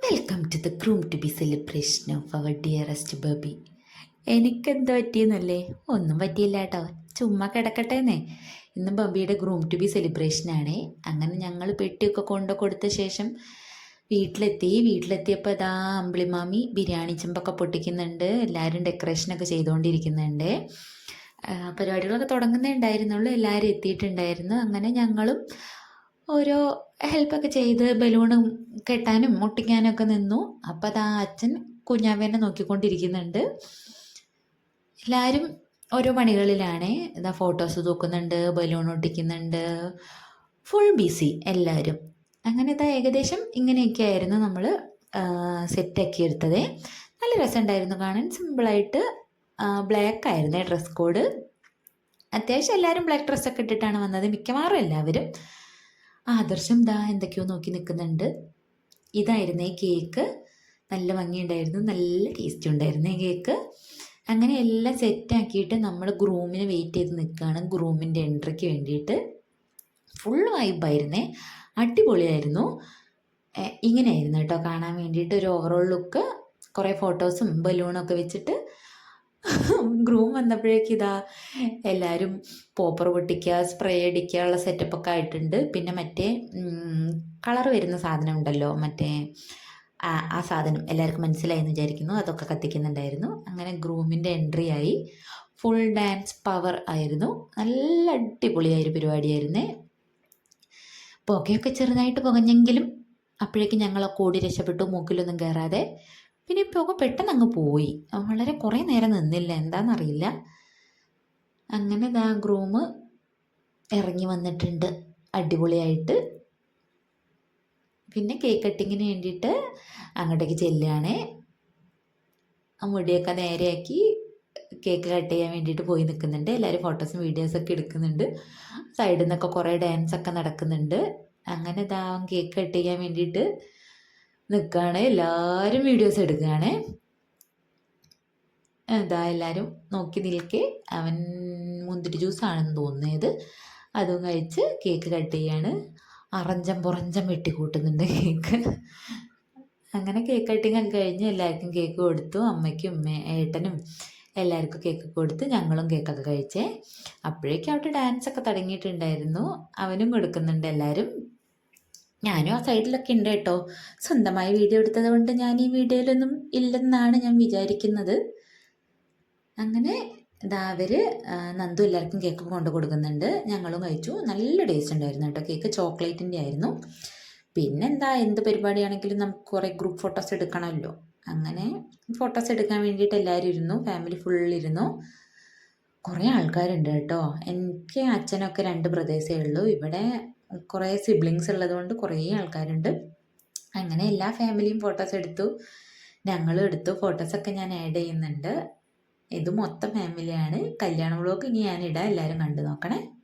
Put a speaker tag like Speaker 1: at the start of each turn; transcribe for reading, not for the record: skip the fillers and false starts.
Speaker 1: Welcome to the groom to be celebration of our dearest baby. എനിക്കെന്താ പറ്റിയെന്നല്ലേ? ഒന്നും പറ്റിയില്ല കേട്ടോ, ചുമ്മാ കിടക്കട്ടേന്നേ. ഇന്ന് ബബിയുടെ ഗ്രൂം ടു ബി സെലിബ്രേഷനാണേ. അങ്ങനെ ഞങ്ങൾ പെട്ടിയൊക്കെ കൊണ്ട് കൊടുത്ത ശേഷം വീട്ടിലെത്തിയപ്പോൾ ഇതാ അമ്പിളിമാമി ബിരിയാണി ചെമ്പൊക്കെ പൊട്ടിക്കുന്നുണ്ട്. എല്ലാവരും ഡെക്കറേഷനൊക്കെ ചെയ്തുകൊണ്ടിരിക്കുന്നുണ്ട്. പരിപാടികളൊക്കെ തുടങ്ങുന്നേ ഉണ്ടായിരുന്നുള്ളൂ. എല്ലാവരും എത്തിയിട്ടുണ്ടായിരുന്നു. അങ്ങനെ ഞങ്ങളും ഓരോ ഹെൽപ്പൊക്കെ ചെയ്ത് ബലൂണും കെട്ടാനും ഒട്ടിക്കാനും ഒക്കെ നിന്നു. അപ്പം അതാ അച്ഛൻ കുഞ്ഞാവേനെ നോക്കിക്കൊണ്ടിരിക്കുന്നുണ്ട്. എല്ലാവരും ഓരോ പണികളിലാണ്. ഇതാ ഫോട്ടോസ് തൂക്കുന്നുണ്ട്, ബലൂൺ ഒട്ടിക്കുന്നുണ്ട്, ഫുൾ ബിസി എല്ലാവരും. അങ്ങനെ ഇതാ ഏകദേശം ഇങ്ങനെയൊക്കെ ആയിരുന്നു നമ്മൾ സെറ്റാക്കി എടുത്തത്. നല്ല രസമുണ്ടായിരുന്നു കാണാൻ. സിമ്പിളായിട്ട് ബ്ലാക്ക് ആയിരുന്നേ ഡ്രസ് കോഡ്. അത്യാവശ്യം എല്ലാവരും ബ്ലാക്ക് ഡ്രസ്സൊക്കെ ഇട്ടിട്ടാണ് വന്നത്, മിക്കവാറും എല്ലാവരും. ആദർശം ദാ എന്തൊക്കെയോ നോക്കി നിൽക്കുന്നുണ്ട്. ഇതായിരുന്നേ കേക്ക്. നല്ല ഭംഗിയുണ്ടായിരുന്നു, നല്ല ടേസ്റ്റ് ഉണ്ടായിരുന്നേ കേക്ക്. അങ്ങനെ എല്ലാം സെറ്റാക്കിയിട്ട് നമ്മൾ ഗ്രൂമിന് വെയിറ്റ് ചെയ്ത് നിൽക്കുകയാണ്, ഗ്രൂമിൻ്റെ എൻട്രിക്ക് വേണ്ടിയിട്ട്. ഫുൾ വൈബായിരുന്നേ, അടിപൊളിയായിരുന്നു. ഇങ്ങനെയായിരുന്നു കേട്ടോ കാണാൻ വേണ്ടിയിട്ട് ഒരു ഓവറോൾ ലുക്ക്. കുറേ ഫോട്ടോസും ബലൂണൊക്കെ വെച്ചിട്ട് ഗ്രൂം വന്നപ്പോഴേക്കും ഇതാ എല്ലാവരും പോപ്പർ പൊട്ടിക്കുക, സ്പ്രേ അടിക്കാനുള്ള സെറ്റപ്പൊക്കെ ആയിട്ടുണ്ട്. പിന്നെ മറ്റേ കളർ വരുന്ന സാധനം ഉണ്ടല്ലോ, മറ്റേ ആ സാധനം എല്ലാവർക്കും മനസ്സിലായെന്ന് വിചാരിക്കുന്നു, അതൊക്കെ കത്തിക്കുന്നുണ്ടായിരുന്നു. അങ്ങനെ ഗ്രൂമിൻ്റെ എൻട്രി ആയി. ഫുൾ ഡാൻസ് പവർ ആയിരുന്നു. നല്ല അടിപൊളിയായൊരു പരിപാടിയായിരുന്നേ. പുകയൊക്കെ ചെറുതായിട്ട് പുകഞ്ഞെങ്കിലും അപ്പോഴേക്കും ഞങ്ങളൊക്കെ ഓടി രക്ഷപ്പെട്ടു, മൂക്കിലൊന്നും കയറാതെ. പിന്നെ പുക പെട്ടെന്ന് അങ്ങ് പോയി, വളരെ കുറേ നേരം നിന്നില്ല, എന്താണെന്നറിയില്ല. അങ്ങനെ ദാ ഗ്രൂം ഇറങ്ങി വന്നിട്ടുണ്ട് അടിപൊളിയായിട്ട്. പിന്നെ കേക്ക് കട്ടിങ്ങിന് വേണ്ടിയിട്ട് അങ്ങോട്ടേക്ക് ചെല്ലുകയാണേ. മുടിയൊക്കെ നേരെയാക്കി കേക്ക് കട്ട് ചെയ്യാൻ വേണ്ടിയിട്ട് പോയി നിൽക്കുന്നുണ്ട്. എല്ലാവരും ഫോട്ടോസും വീഡിയോസൊക്കെ എടുക്കുന്നുണ്ട്. സൈഡിൽ നിന്നൊക്കെ കുറേ ഡാൻസൊക്കെ നടക്കുന്നുണ്ട്. അങ്ങനെ ഇതാ കേക്ക് കട്ട് ചെയ്യാൻ വേണ്ടിയിട്ട് നിൽക്കുകയാണ്. എല്ലാവരും വീഡിയോസ് എടുക്കുകയാണ്. ഇതാ എല്ലാവരും നോക്കി നിൽക്കെ അവൻ മുന്തിരി ജ്യൂസാണെന്ന് തോന്നുന്നത്, അതും കഴിച്ച് കേക്ക് കട്ട് ചെയ്യാണ്. അറഞ്ചം പുറഞ്ചം വെട്ടിക്കൂട്ടുന്നുണ്ട് കേക്ക്. അങ്ങനെ കേക്ക് കട്ടിങ് ഒക്കെ കഴിഞ്ഞ് എല്ലാവർക്കും കേക്ക് കൊടുത്തു. അമ്മയ്ക്കും ഏട്ടനും എല്ലാവർക്കും കേക്ക് കൊടുത്ത് ഞങ്ങളും കേക്കൊക്കെ കഴിച്ചേ. അപ്പോഴേക്കും അവിടെ ഡാൻസൊക്കെ തുടങ്ങിയിട്ടുണ്ടായിരുന്നു. അവനും കൊടുക്കുന്നുണ്ട് എല്ലാവരും. ഞാനും ആ സൈഡിലൊക്കെ ഉണ്ട് കേട്ടോ. സ്വന്തമായി വീഡിയോ എടുത്തത് കൊണ്ട് ഞാൻ ഈ വീഡിയോയിലൊന്നും ഇല്ലെന്നാണ് ഞാൻ വിചാരിക്കുന്നത്. അങ്ങനെ ഇതാ അവർ നന്ദു എല്ലാവർക്കും കേക്ക് കൊണ്ട് കൊടുക്കുന്നുണ്ട്. ഞങ്ങളും കഴിച്ചു. നല്ല ടേസ്റ്റ് ഉണ്ടായിരുന്നു കേട്ടോ. കേക്ക് ചോക്ലേറ്റിൻ്റെ ആയിരുന്നു. പിന്നെന്താ, എന്ത് പരിപാടിയാണെങ്കിലും നമുക്ക് കുറേ ഗ്രൂപ്പ് ഫോട്ടോസ് എടുക്കണമല്ലോ. അങ്ങനെ ഫോട്ടോസ് എടുക്കാൻ വേണ്ടിയിട്ട് എല്ലാവരും ഇരുന്നു, ഫാമിലി ഫുൾ ഇരുന്നു. കുറേ ആൾക്കാരുണ്ട് കേട്ടോ. എനിക്ക് അച്ഛനൊക്കെ 2 ബ്രദേഴ്സേ ഉള്ളൂ. ഇവിടെ കുറേ സിബ്ലിങ്സ് ഉള്ളതുകൊണ്ട് കുറേ ആൾക്കാരുണ്ട്. അങ്ങനെ എല്ലാ ഫാമിലിയും ഫോട്ടോസ് എടുത്തു, ഞങ്ങളും എടുത്തു. ഫോട്ടോസൊക്കെ ഞാൻ ആഡ് ചെയ്യുന്നുണ്ട്. ഇത് മൊത്തം ഫാമിലിയാണ്. കല്യാണ വ്ളോഗ് ഇനി ഞാനിടാം, എല്ലാവരും കണ്ടു നോക്കണേ.